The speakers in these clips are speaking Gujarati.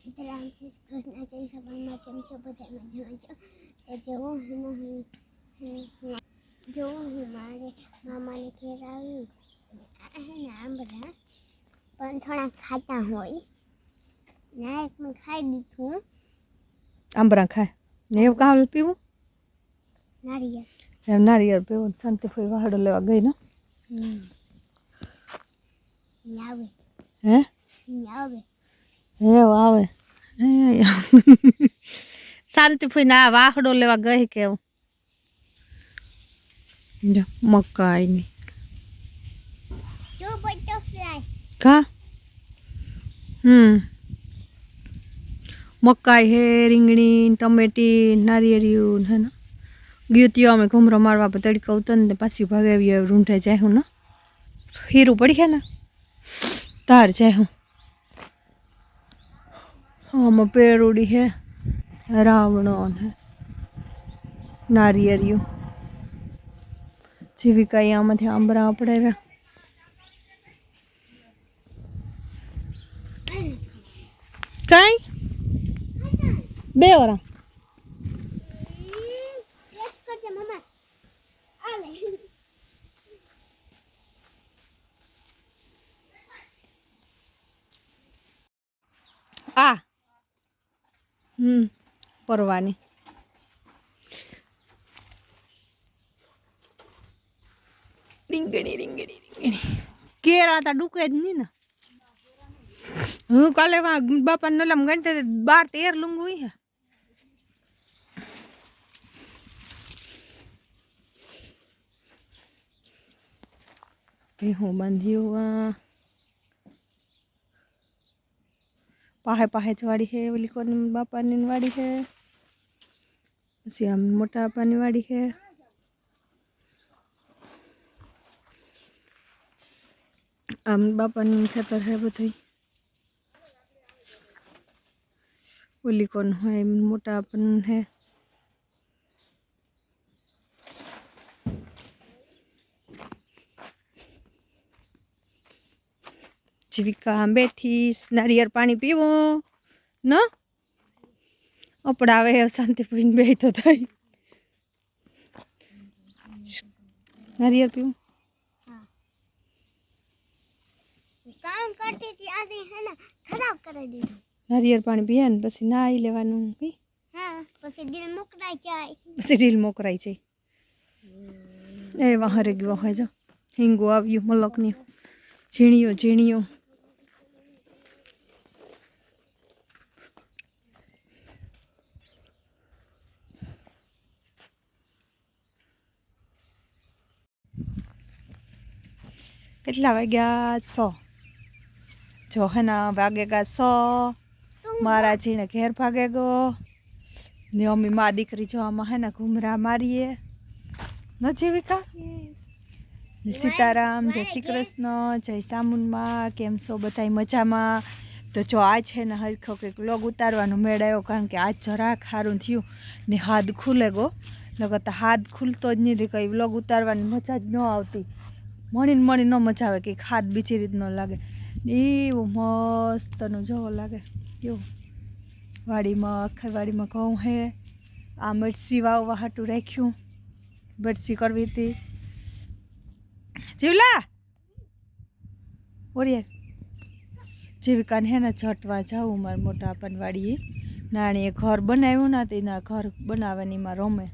સીતારામ છે કૃષ્ણ જય સભામાં કેમ છો બધા મજામાં છો તો જો હું મારે મામાને ઘેર આવી ને આંબળા પણ થોડા ખાતા હોય ના એક મેં ખાઈ દીધું આંબળા ખાય ને એવું કામ પીવું નારિયેળ એમ નારિયેળ પીવું શાંતિભાઈ વાહડો લેવા ગઈ ને આવે હે આવે એવું આવે શાંતિભાઈ ના વાહડો લેવા ગઈ કેવું જો મકાઈ ની જો બટરફ્લાય કા મકાઈ હે રીંગણી ટમેટી નારિયેળિયું હે ને ગયું ત્યો અમે ઘૂમરો મારવા પર તડકા ઉતરને પાછી ભાગાવી રૂંઢે જાય હું ને હીરું પડી છે ને તાર જાય હું આમાં પેરુડી હે રાવણો હે નારિયેળિયું જીવિકા આમાંથી આંબરા પડાવ્યા કઈ બે વરા આ પરવાની રીંગણી કેરા તા ડૂકે જ નહીં ને હું કાલે બાપા નલમ ગણતે 12-13 લુંગુ હે ભેહું બાંધ્યું પાહે પાહે જ વાડી છે ઓલી કોની બાપાની વાડી છે પછી આમ મોટા બાપાની વાડી છે આમ બાપાની ખેતર છે બધું ઓલી કોણ હોય મોટા બાપાનું છે જીવિકા બેઠી નારિયેળ પાણી પીવો ન અપડાવે શાંતિ પીને બે તો થઈ નારિયેળ પીવું કામ કરતી હતી આજે હે ને ખરાબ કરી દીધું નારિયેળ પાણી પીએ ને પછી નાહી લેવાનું કી હા પછી દિલ મોકરાઈ જાય પછી રીલ મોકરાઈ જાય એ વાહરે ગયો હોય જો હિંગો આવ્યું મલકની ઝીણીઓ કેટલા વાગ્યા 100 જો હે ને વાગેગા 100 મારા જીને ઘેર ભાગે ગયો ને અમી મા દીકરી જો આમાં હે ને ઘૂમરા મારીએ ન જીવિકા ને સીતારામ જય શ્રી કૃષ્ણ જય ચામુંડમાં કેમ છો બધાય મજામાં તો જો આજ છે ને હરખો કંઈક વ્લોગ ઉતારવાનો મેળ આવ્યો કારણ કે આજ જરાક સારું થયું ને હાથ ખુલે ગો નકર તો હાથ ખુલતો જ નથી કંઈ વ્લોગ ઉતારવાની મજા જ ન આવતી મણી ન મજા આવે કે હાથ બીજી રીત ન લાગે એવું મસ્તનું જોવો લાગે કેવું વાડીમાં આખા વાડીમાં ઘઉં હે આ મરચી વાવવા હાટું રાખ્યું મરચી કરવી હતી જીવલા ઓરિયા જીવિકાને હે ને જટવા જાઉં મારા મોટા આપણ વાડીએ નાણીએ ઘર બનાવ્યું ને તેના ઘર બનાવવાનીમાં રમે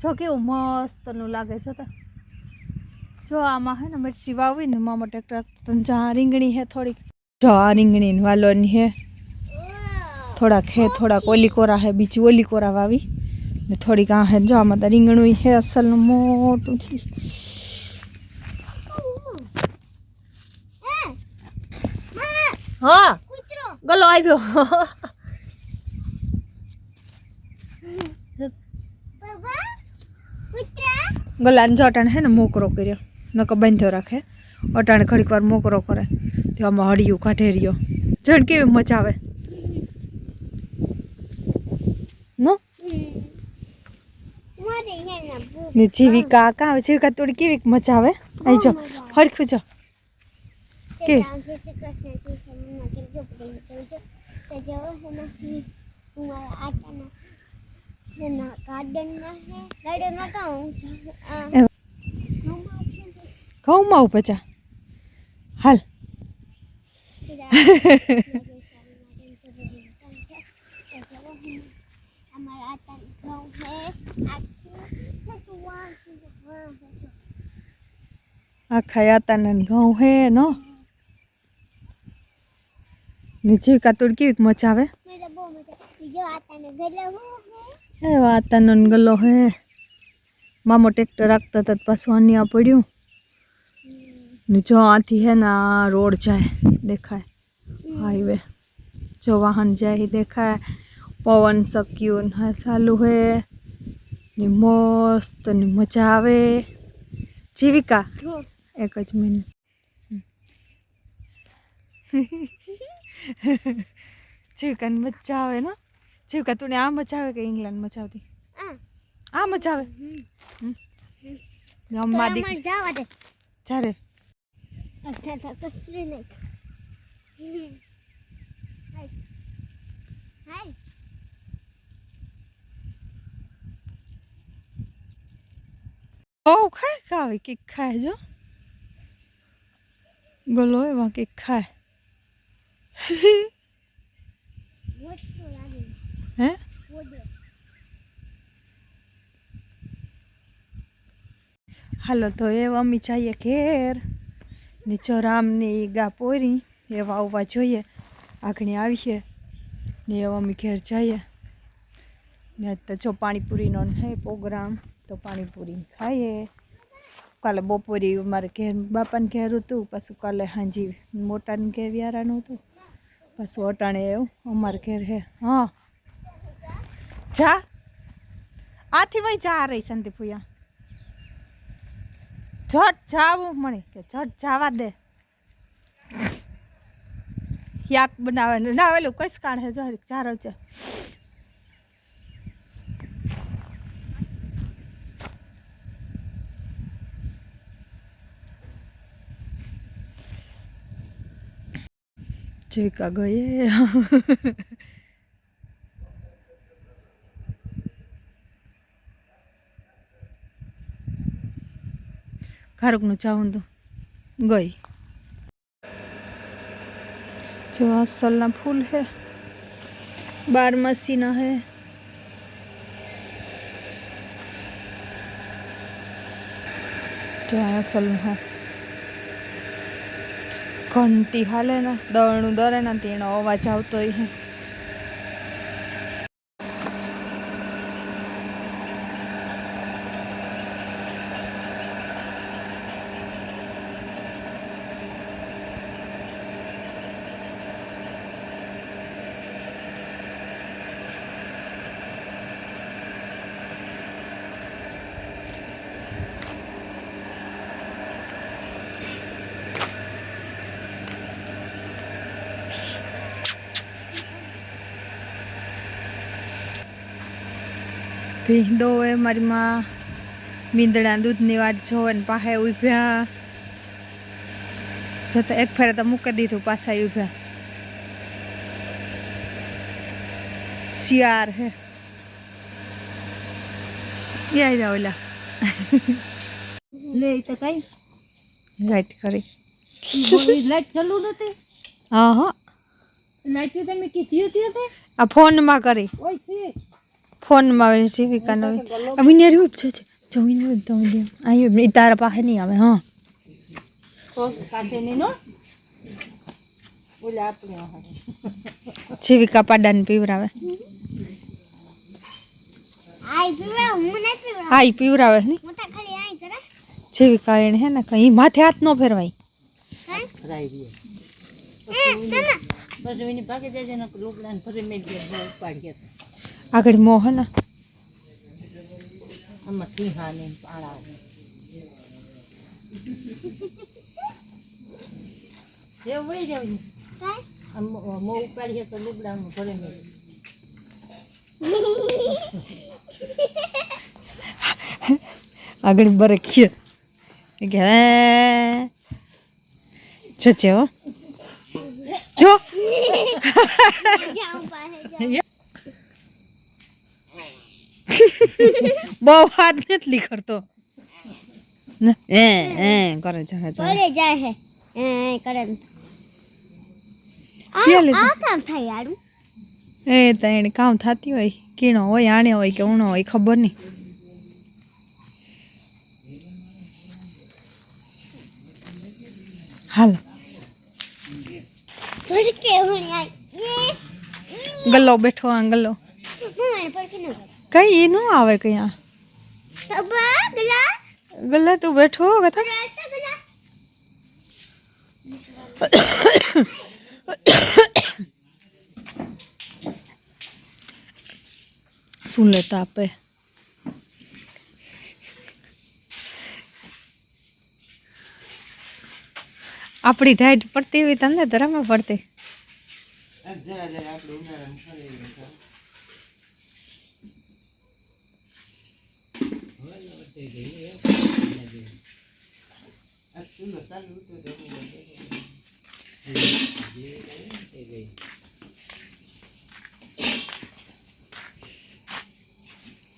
જો કેવું મસ્તનું લાગે છે તો જો આમાં હે ને મરચી વાવી ને મામા ટ્રેક્ટર જ્યાં રીંગણી હે થોડીક જો આ રીંગણી વાલોની હે થોડાક હે થોડાક ઓલી કોરા હે બીજી ઓલી કોરા વાવી ને થોડીક આ હે જો આમાં તો રીંગણું હે અસલનું મોટું છે હા ગલો આવ્યો ગલાને જો અટાણે હે ને મોકરો કર્યો નકો બાંધ્યો રાખે અટાણે ઘડીક વાર મોકરો કરે તો આમાં હળિયું કાઢે રહ્યો જણ કેવી મજા આવે નો ને જીવિકા કા જીવિકા થોડી કેવી મજા આવે આઈ જો હરખું જો કે લઈને જઉં છું તો જવો છે ને હું મારા આટાના એના ગાર્ડનમાં કહું છું ઘઉંમાં ઉભા જા હાલ અમારા આટાના ઘઉં છે આખા યાતાના ઘઉં હે નો નીચે કાતુડ કેવી મજા આવે મેં તો બહુ મજા બીજો આટાને ગલે હું એ વાતાનો ગલો હે મામો ટ્રેક્ટર રાખતા હતા પાછું અન્યા પડ્યું ને જો આથી હે ને રોડ જાય દેખાય હાઈવે જો વાહન જાય દેખાય પવન સક્યું હા ચાલુ હે ને મસ્ત ને મજા આવે જીવિકા એક જ મિનિટ જીવિકાને મજા આવે ને જીવિકા તું આ મજા આવે કે ઇંગ્લેન્ડ મજા આવતી આ મજા આવે અમાર જાવા દે ચારે અઠા તો કસરી નહીં હાય હાય ઓ ખાય ખાવે કે ખાય જો ગલો એમાં કે ખાય વસ્તુ લાગે હે વોડે હાલો તો એવા અમે જઈએ ઘેર નીચો રામની ગા પોરી એવા આવવા જોઈએ આખણી આવીએ ને એવા અમે ઘેર જઈએ ને તો જો પાણીપુરીનો હે પ્રોગ્રામ તો પાણીપુરી ખાઈએ કાલે બપોરે મારે ઘેર બાપાને ઘેર હતું પાછું કાલે હાંજી મોટાને ઘેર વ્યારાનું હતું પાછું અટાણે એવું અમારે ઘેર હે હા જા આથી ભાઈ જા રહી સંતી ફૂયા ઝટ જાવું મને કે ઝટ જવા દે યાક બનાવેલું નાવેલું કઈ કાઢે હે જો ચારો છે જીવિકા ગયે ખારુકનું ચાવું તો ગઈ જો અસલના ફૂલ હે બારમાસીના હે જો અસલનું હે ઘંટી હાલે ને દળનું દરે ને તેનો અવાજ આવતો હે ભીંદો હોય મારી માં મીંદડા દૂધની વાટ જોવે ને પાસે ઉભ્યા જતા એક ફેરે તો મૂકી દીધું પાછા ઉભ્યા શિયાર હે યાદ ઓલા લે તો કઈ લાઈટ કરી લાઈટ ચાલુ નથી હા હા લાઈટ તમે કીધી હતી તે આ ફોનમાં કરી ઓય છે ફોનમાં જીવિકા નવી અમીને રૂપ છે જમીન તો આયો તારા પાસે નહીં આવે હા કાઢે ની નો ઓલા આપણે જીવિકા પાડાને પીવરાવે આઈ પીવા હું નથી પીવા આઈ પીવરાવે ને હું તો ખાલી આઈ કરે જીવિકા એને હે ને કઈ માથે હાથ ન ફેરવાય રાઈ દી બસ એની પાકે જાય ને લોકડા ને ફરે મેલ ગયા ઉપાડ ગયા આગળ મોહ ને આમાં ટીહા ને પાળા જે વળી જાવ કાઈ આમ મો ઉપાડ ગયા તો લોકડા ને ફરે મેલ આગળ બરખ્ય કે જો છે હો જો જાઉં પાસે જાઉં. બહુ હાથ નથી કરતો ને કરે જરા જરા બોલે જાય હે કરે ને. ક્યાં લીધું? આ કામ થાય યાર. એ તો એને કામ થતી હોય કીણો હોય આણે હોય કે ઊણો હોય ખબર નહીં. હાલ ભડકે હોણી આ એ ગલ્લો બેઠો આ ગલ્લો મને પડકે ન જાય. કઈ એ ન આવે કઈ આ અબ્બા ગલા ગલ્લા તું બેઠો કથા રાસ્તા ગલા. શું લેતા આપે આપણી ઢાઈટ પડતી હોય તમને ધરામાં પડતી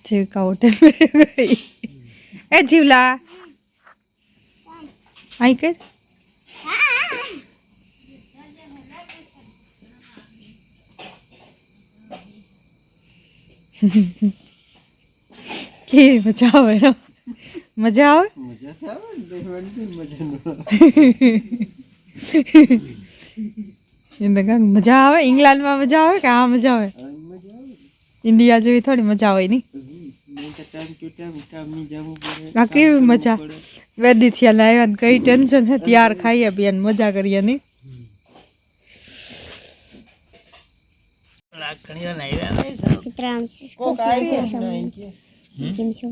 જીવકા હોટેલ ગઈ એ જીવલા આઈ કર કે મજા આવે ને મજા આવે મજા આવે ઇંગ્લેન્ડમાં મજા આવે કે આ મજા આવે ઇન્ડિયા જેવી થોડી મજા હોય નહીં આ કેવી મજા વેદી થયા આવ્યા ને કઈ ટેન્શન હે ત્યાર ખાઈએ પીએ ને મજા કરીએ નહીં Trams જેમ છો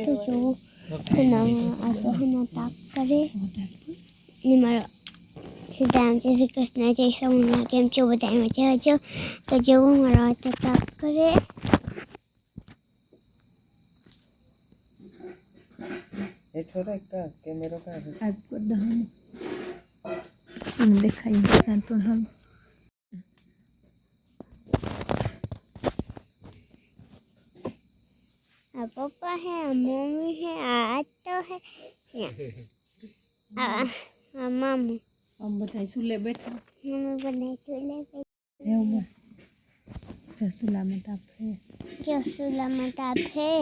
તો જો આ હના તાપ કરે ને મારો સીતારામ શ્રી કૃષ્ણ જય સોમનાથ કેમ છો બધા મજા છો તો જેવું મારો હાથ તાપ કરે એ છોરા કા કેમેરો કા आपको दहन हम दिखाएंगे तो हम पापा है मम्मी है आज तो है मामू हम बताई सुले बैठा मम्मी बनाई चूल्हे पे है उमर जो सुला में ताप है जो चूल्हा में ताप है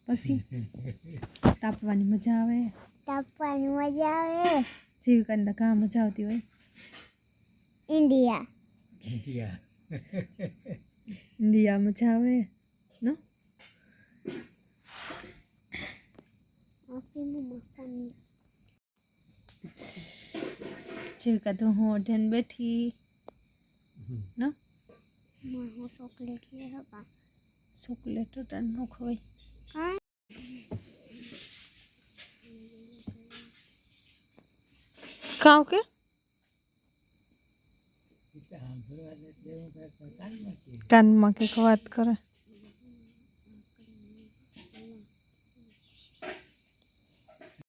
પછી તાપવાની મજા આવે તાપવાની મજા આવે જીવકાને કાં મજા આવતી હોય ઇન્ડિયા ઇન્ડિયા મજા આવે નો જીવકા તો હું ઓઢીને બેઠી નો હું ચોકલેટ લે હકા ચોકલેટ તો ન ખવાય ખાવ કે કાનમાં કે વાત કરે